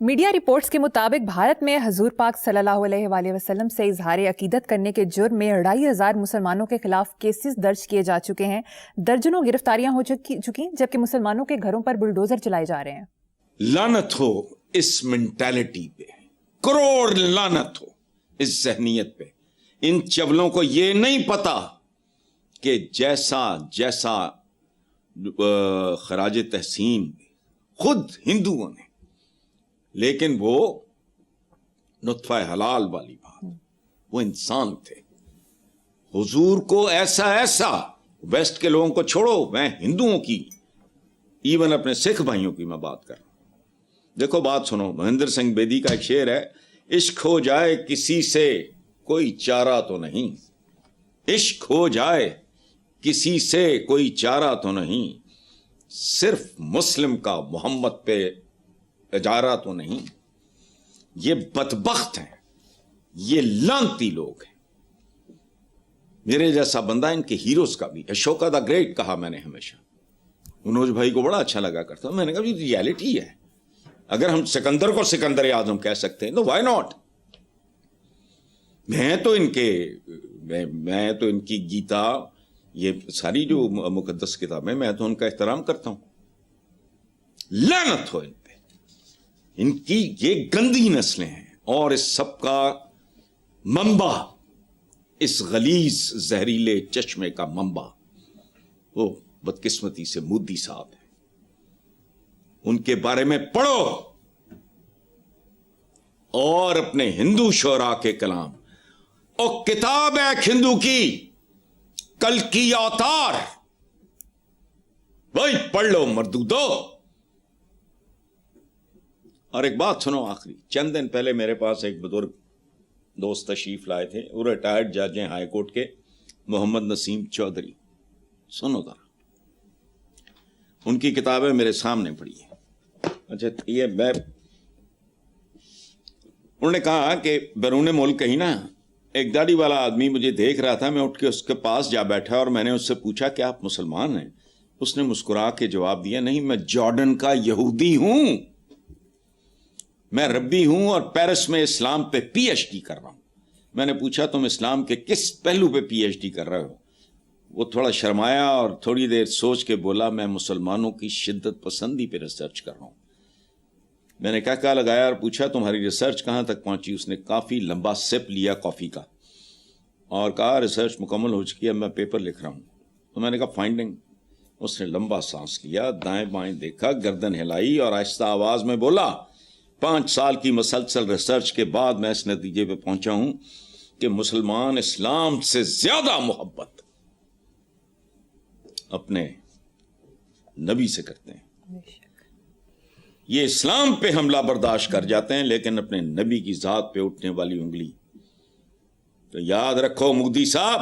Media reports کے مطابق بھارت میں حضور پاک صلی اللہ علیہ وآلہ وسلم سے اظہار عقیدت کرنے کے جرم میں 2500 مسلمانوں کے خلاف کیسز درج کیے جا چکے ہیں. درجنوں گرفتاریاں ہو چکی جبکہ مسلمانوں کے گھروں پر بلڈوزر چلائے جا رہے ہیں. لعنت ہو اس مینٹالٹی پہ، کروڑ لعنت ہو اس ذہنیت پہ. ان چولوں کو یہ نہیں پتا کہ جیسا خراج تحسین خود ہندوؤں نے، لیکن وہ نطفہ حلال والی بات، وہ انسان تھے. حضور کو ایسا ویسٹ کے لوگوں کو چھوڑو، میں ہندوؤں کی، ایون اپنے سکھ بھائیوں کی میں بات کر رہا ہوں. دیکھو بات سنو، مہندر سنگھ بیدی کا ایک شعر ہے، عشق ہو جائے کسی سے کوئی چارہ تو نہیں، عشق ہو جائے کسی سے کوئی چارہ تو نہیں، صرف مسلم کا محمد پہ اجارہ تو نہیں. یہ بدبخت ہیں، یہ لعنتی لوگ ہیں. میرے جیسا بندہ ان کے ہیروز کا بھی، اشوکا دا گریٹ کہا میں نے ہمیشہ، منوج بھائی کو بڑا اچھا لگا کرتا. میں نے کہا یہ ریالٹی ہے. اگر ہم سکندر کو سکندر اعظم کہہ سکتے ہیں تو وائی ناٹ. میں تو ان کی گیتا، یہ ساری جو مقدس کتابیں، میں تو ان کا احترام کرتا ہوں. لعنت ہو ان پہ، ان کی یہ گندی نسلیں ہیں. اور اس سب کا منبع، اس غلیظ زہریلے چشمے کا منبع وہ بدقسمتی سے مودی صاحب ہیں. ان کے بارے میں پڑھو اور اپنے ہندو شعراء کے کلام. اور کتاب ہے ایک ہندو کی، کل کی اوتار، وہی پڑھ لو مردودو. اور ایک بات سنو آخری، چند دن پہلے میرے پاس ایک بزرگ دوست تشریف لائے تھے، وہ ریٹائرڈ جج ہیں ہائی کورٹ کے، محمد نسیم چودھری. سنو ذرا، ان کی کتابیں میرے سامنے پڑھی ہیں. اچھا یہ انہوں نے کہا کہ بیرون ملک کہیں نا ایک داڑھی والا آدمی مجھے دیکھ رہا تھا، میں اٹھ کے اس کے پاس جا بیٹھا اور میں نے اس سے پوچھا کہ آپ مسلمان ہیں؟ اس نے مسکرا کے جواب دیا، نہیں میں جارڈن کا یہودی ہوں، میں ربی ہوں اور پیرس میں اسلام پہ پی ایچ ڈی کر رہا ہوں. میں نے پوچھا تم اسلام کے کس پہلو پہ پی ایچ ڈی کر رہے ہو؟ وہ تھوڑا شرمایا اور تھوڑی دیر سوچ کے بولا، میں مسلمانوں کی شدت پسندی پہ ریسرچ کر رہا ہوں. میں نے کہا لگایا اور پوچھا تمہاری ریسرچ کہاں تک پہنچی؟ اس نے کافی لمبا سپ لیا کافی کا اور کہا ریسرچ مکمل ہو چکی ہے، میں پیپر لکھ رہا ہوں. تو میں نے کہا فائنڈنگ. اس نے لمبا سانس لیا، دائیں بائیں دیکھا، گردن ہلائی اور آہستہ آواز میں بولا، 5 سال کی مسلسل ریسرچ کے بعد میں اس نتیجے پہ پہنچا ہوں کہ مسلمان اسلام سے زیادہ محبت اپنے نبی سے کرتے ہیں. یہ اسلام پہ حملہ برداشت کر جاتے ہیں لیکن اپنے نبی کی ذات پہ اٹھنے والی انگلی. تو یاد رکھو مودی صاحب،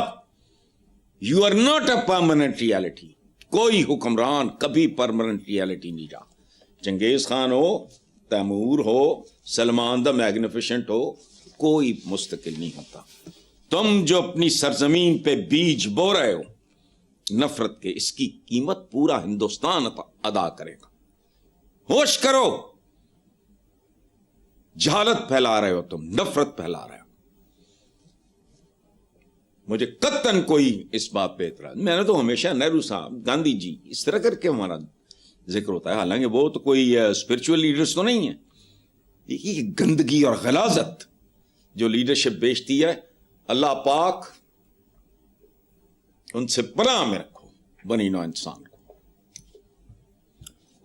you are not a permanent reality. کوئی حکمران کبھی پرماننٹ ریالٹی نہیں رہا. چنگیز خان ہو، تیمور ہو، سلمان دا میگنیفیشنٹ ہو، کوئی مستقل نہیں ہوتا. تم جو اپنی سرزمین پہ بیج بو رہے ہو نفرت کے، اس کی قیمت پورا ہندوستان ادا کرے گا. ہوش کرو، جہالت پھیلا رہے ہو تم، نفرت پھیلا رہے ہو. مجھے قطعاً کوئی اس بات پہ اعتراض، میں نے تو ہمیشہ نہرو صاحب، گاندھی جی، اس طرح کر کے ہمارا ذکر ہوتا ہے، حالانکہ وہ تو کوئی اسپرچول لیڈرز تو نہیں ہے. یہ گندگی اور غلاظت جو لیڈرشپ بیچتی ہے، اللہ پاک ان سے پناہ میں رکھو بنی نوع انسان کو.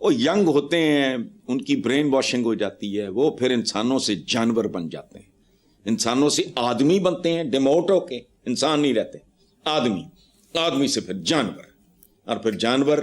وہ ینگ ہوتے ہیں، ان کی برین واشنگ ہو جاتی ہے، وہ پھر انسانوں سے جانور بن جاتے ہیں، انسانوں سے آدمی بنتے ہیں، ڈیموٹ ہو کے انسان نہیں رہتے، آدمی سے پھر جانور، اور پھر جانور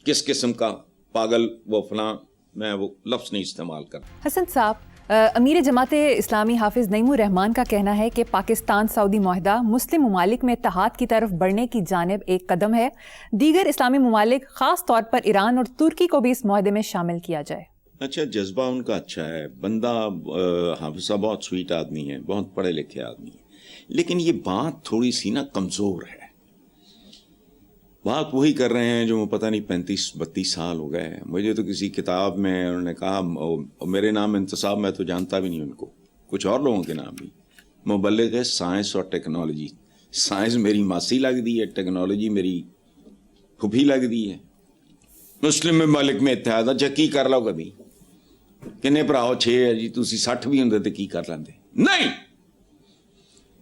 کس قسم کا پاگل، وہ فلاں، میں وہ لفظ نہیں استعمال کرتا. حسن صاحب، امیر جماعت اسلامی حافظ نعیم الرحمان کا کہنا ہے کہ پاکستان سعودی معاہدہ مسلم ممالک میں اتحاد کی طرف بڑھنے کی جانب ایک قدم ہے. دیگر اسلامی ممالک خاص طور پر ایران اور ترکی کو بھی اس معاہدے میں شامل کیا جائے. اچھا، جذبہ ان کا اچھا ہے. بندہ حافظ صاحب بہت سویٹ آدمی ہے، بہت پڑھے لکھے آدمی ہے، لیکن یہ بات تھوڑی سی نا کمزور ہے. بات وہی کر رہے ہیں جو پتہ نہیں 35-32 سال ہو گئے. مجھے تو کسی کتاب میں انہوں نے کہا, میرے نام انتصاب میں تو جانتا بھی نہیں ان کو, کچھ اور لوگوں کے نام بھی, مبلغ ہے سائنس اور ٹیکنالوجی. سائنس میری ماسی لگ دی ہے, ٹیکنالوجی میری پھوپھی لگ دی ہے. مسلم ممالک میں اتحاد, اچھا کی کر لو کبھی, کنے بھراؤ 6 ہے جی, تسی 60 بھی ہوندے تو کی کر لیندے. نہیں,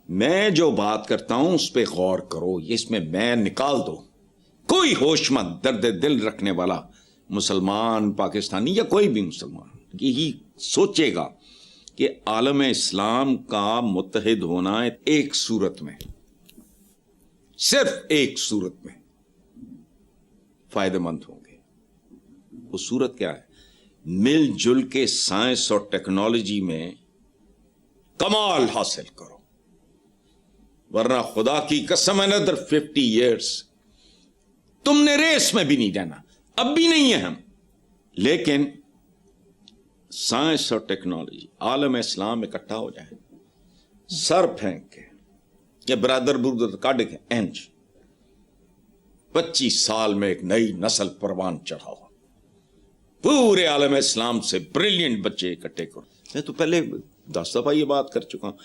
میں جو بات کرتا ہوں اس پہ غور کرو, اس میں نکال دو. کوئی ہوش مند درد دل رکھنے والا مسلمان, پاکستانی یا کوئی بھی مسلمان یہی سوچے گا کہ عالم اسلام کا متحد ہونا ایک صورت میں, صرف ایک صورت میں فائدہ مند ہوں گے. وہ صورت کیا ہے؟ مل جل کے سائنس اور ٹیکنالوجی میں کمال حاصل کرو, ورنہ خدا کی قسم another 50 years تم نے ریس میں بھی نہیں جانا. اب بھی نہیں ہے ہم, لیکن سائنس اور ٹیکنالوجی عالم اسلام اکٹھا ہو جائے, سر پھینک کے یا برادر بردر کاٹ کے اینج 25 سال میں ایک نئی نسل پروان چڑھا ہوا, پورے عالم اسلام سے بریلینٹ بچے اکٹھے کرو. میں تو پہلے 10 دفعہ یہ بات کر چکا ہوں.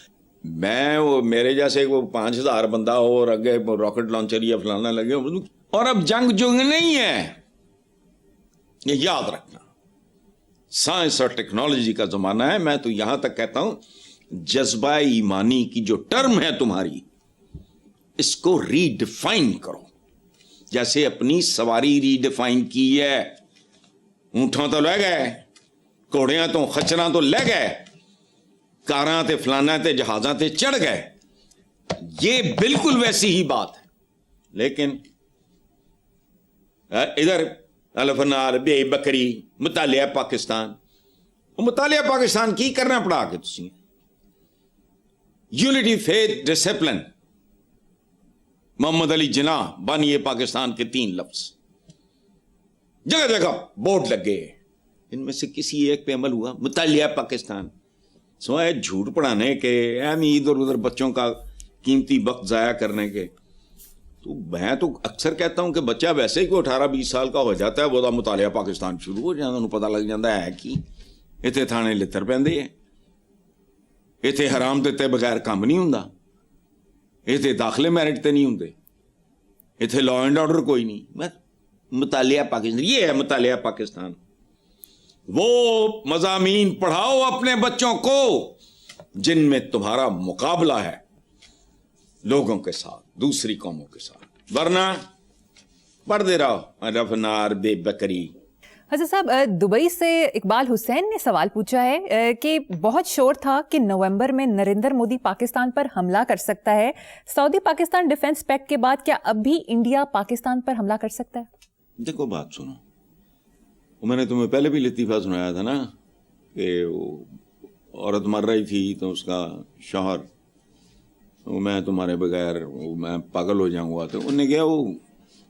میں وہ میرے جیسے وہ 5000 بندہ ہو اور اگے راکٹ لانچر یا فلانا لگے, اور اب جنگ نہیں ہے, یہ یاد رکھنا. سائنس اور ٹیکنالوجی کا زمانہ ہے. میں تو یہاں تک کہتا ہوں جذبہ ایمانی کی جو ٹرم ہے تمہاری, اس کو ری ڈیفائن کرو, جیسے اپنی سواری ری ڈیفائن کی ہے. اونٹوں تو لے گئے, گھوڑیاں تو خچراں تو لے گئے, کاراں تے فلانا تے جہازاں تے چڑھ گئے. یہ بالکل ویسی ہی بات ہے. لیکن ادھر الفنار بے بکری مطالعہ پاکستان, وہ مطالعہ پاکستان کی کرنا پڑا کے تسی یونٹی فیتھ ڈسپلن محمد علی جناح بانیے پاکستان کے 3 لفظ جگہ جگہ بورڈ لگے, ان میں سے کسی ایک پہ عمل ہوا؟ مطالعہ پاکستان. سوائے جھوٹ پڑھانے کے, ادھر ادھر بچوں کا قیمتی وقت ضائع کرنے کے. تو میں تو اکثر کہتا ہوں کہ بچہ ویسے ہی کوئی 18-20 سال کا ہو جاتا ہے, وہ مطالعہ پاکستان شروع ہو جاتا, انہوں پتہ لگ جاتا ہے کہ اتنے تھانے لتر پیندے ہیں, اتنے حرام دیتے بغیر کام نہیں ہوندا, اتنے داخلے میرٹ تے نہیں ہوندے, اتنے لا اینڈ آرڈر کوئی نہیں. میں مطالعہ پاکستان, یہ ہے مطالعہ پاکستان. وہ مضامین پڑھاؤ اپنے بچوں کو جن میں تمہارا مقابلہ ہے لوگوں کے ساتھ, دوسری قوموں کے ساتھ, ورنہ پڑھتے رہو رفنار بے بکری. حضرت صاحب, دبئی سے اقبال حسین نے سوال پوچھا ہے کہ بہت شور تھا کہ نومبر میں نریندر مودی پاکستان پر حملہ کر سکتا ہے. سعودی پاکستان ڈیفنس پیکٹ کے بعد کیا اب بھی انڈیا پاکستان پر حملہ کر سکتا ہے؟ دیکھو بات سنو, میں نے تمہیں پہلے بھی لطیفہ سنایا تھا نا کہ عورت مر رہی تھی تو اس کا شوہر, میں تمہارے بغیر میں پاگل ہو جاؤں گا, تو انہوں نے کہا وہ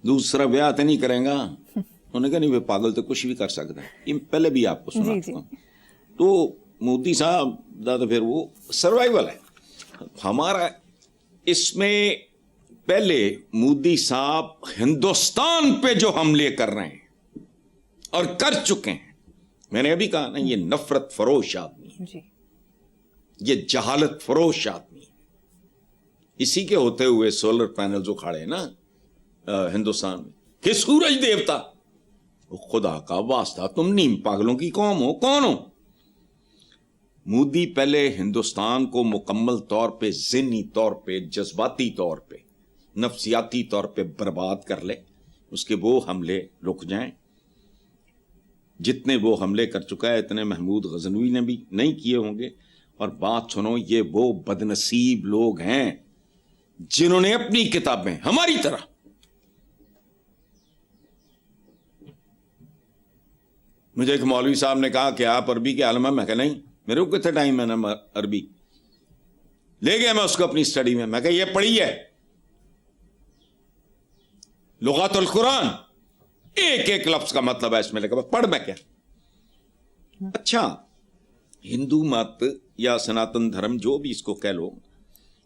دوسرا بیاہ تو نہیں کریں گا. انہوں نے کہا نہیں, پاگل تو کچھ بھی کر سکتا ہے. یہ پہلے بھی آپ کو سنا چکا ہوں. تو مودی صاحب تو پھر وہ سروائیول ہے ہمارا. اس میں پہلے مودی صاحب ہندوستان پہ جو حملے کر رہے ہیں اور کر چکے ہیں, میں نے ابھی کہا نا, یہ نفرت فروش آدمی ہے, یہ جہالت فروش آدمی ہے. اسی کے ہوتے ہوئے سولر پینلز اکھاڑے نا ہندوستان میں کہ سورج دیوتا, خدا کا واسطہ تم نیم پاگلوں کی قوم ہو, کون ہو؟ مودی پہلے ہندوستان کو مکمل طور پہ, ذہنی طور پہ, جذباتی طور پہ, نفسیاتی طور پہ برباد کر لے, اس کے وہ حملے رک جائیں. جتنے وہ حملے کر چکا ہے اتنے محمود غزنوی نے بھی نہیں کیے ہوں گے. اور بات سنو, یہ وہ بدنصیب لوگ ہیں جنہوں نے اپنی کتابیں ہماری طرح مجھے ایک مولوی صاحب نے کہا کہ آپ عربی کے عالم ہیں, میں کہا نہیں, میرے کو کتنے ٹائم میں نا عربی لے گیا میں اس کو اپنی سٹڈی میں کہا یہ پڑھی ہے لغات القرآن, ایک ایک لفظ کا مطلب ہے اس میں, لے کر پڑھ میں کیا. اچھا, ہندو مت یا سناتن دھرم جو بھی اس کو کہہ لو,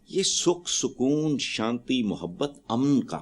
یہ سکھ سکون شانتی محبت امن کا